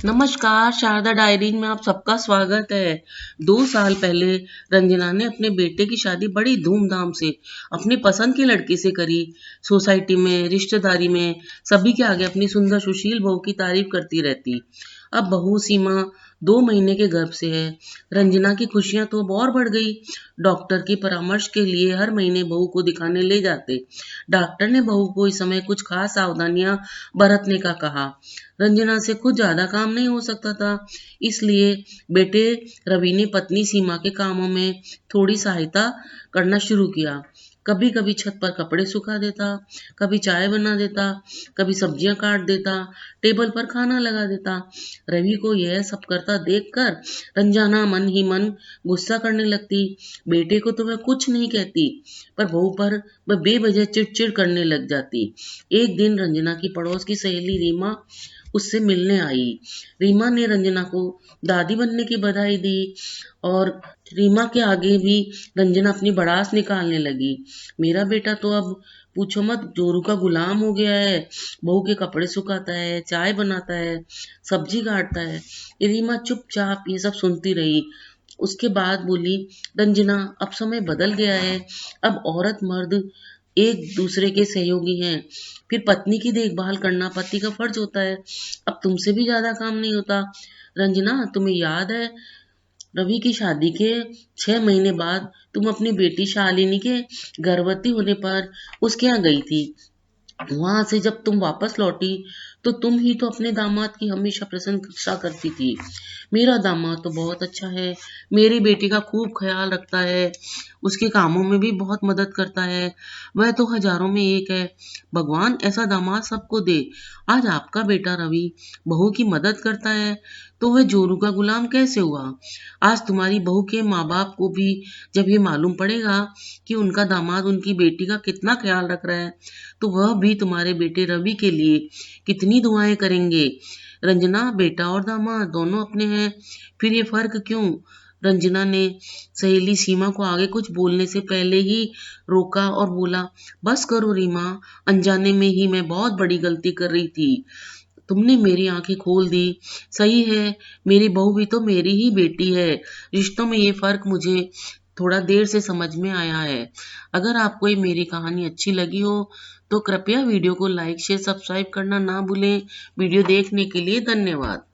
नमस्कार, शारदा डायरीज में आप सबका स्वागत है। 2 साल पहले रंजना ने अपने बेटे की शादी बड़ी धूमधाम से अपनी पसंद की लड़की से करी। सोसाइटी में, रिश्तेदारी में सभी के आगे अपनी सुंदर सुशील बहू की तारीफ करती रहती। अब बहू सीमा 2 महीने के गर्भ से है। रंजना की खुशियां तो अब और बढ़ गई। डॉक्टर की परामर्श के लिए हर महीने बहू को दिखाने ले जाते। डॉक्टर ने बहू को इस समय कुछ खास सावधानियां बरतने का कहा। रंजना से खुद ज्यादा काम नहीं हो सकता था, इसलिए बेटे रवि ने पत्नी सीमा के कामों में थोड़ी सहायता करना शुरू किया। कभी कभी छत पर कपड़े सुखा देता, कभी चाय बना देता, कभी सब्जियां काट देता, टेबल पर खाना लगा देता। रवि को यह सब करता देखकर रंजना मन ही मन गुस्सा करने लगती। बेटे को तो वह कुछ नहीं कहती, पर बहू पर वह बेवजह चिड़चिड़ करने लग जाती। एक दिन रंजना की पड़ोस की सहेली रीमा उससे मिलने आई। रीमा ने रंजना को दादी बनने की बधाई दी और रीमा के आगे भी रंजना अपनी भड़ास निकालने लगी। मेरा बेटा तो अब पूछो मत, जोरू का गुलाम हो गया है। बहू के कपड़े सुखाता है, चाय बनाता है, सब्जी काटता है। रीमा चुपचाप ये सब सुनती रही। उसके बाद बोली, रंजना अब समय बदल गया है। अब औरत मर्द एक दूसरे के सहयोगी हैं। फिर पत्नी की देखभाल करना पति का फर्ज होता है। अब तुमसे भी ज्यादा काम नहीं होता। रंजना, तुम्हें याद है रवि की शादी के 6 महीने बाद तुम अपनी बेटी शालिनी के गर्भवती होने पर उसके यहाँ गई थी। वहां से जब तुम वापस लौटी तो तुम ही तो अपने दामाद की हमेशा प्रशंसा करती थी। मेरा दामाद तो बहुत अच्छा है, मेरी बेटी का खूब ख्याल रखता है, उसके कामों में भी बहुत मदद करता है, वह तो हजारों में एक है। भगवान ऐसा दामाद सबको दे। आज आपका बेटा रवि बहू की मदद करता है तो वह जोरू का गुलाम कैसे हुआ? आज तुम्हारी बहू के माँ बाप को भी जब ये मालूम पड़ेगा कि उनका दामाद उनकी बेटी का कितना ख्याल रख रहा है, तो वह भी तुम्हारे बेटे रवि के लिए कितनी दुआएं करेंगे। रंजना, बेटा और दामाद दोनों अपने हैं, फिर ये फर्क क्यों? रंजना ने सहेली सीमा को आगे कुछ बोलने से पहले ही रोका और बोला, बस करो रीमा, अनजाने में ही मैं बहुत बड़ी गलती कर रही थी। तुमने मेरी आंखें खोल दी। सही है, मेरी बहू भी तो मेरी ही बेटी है। रिश्तों में ये फर्क मुझे थोड़ा देर से समझ में आया है। अगर आपको ये मेरी कहानी अच्छी लगी हो तो कृपया वीडियो को लाइक शेयर सब्सक्राइब करना ना भूलें। वीडियो देखने के लिए धन्यवाद।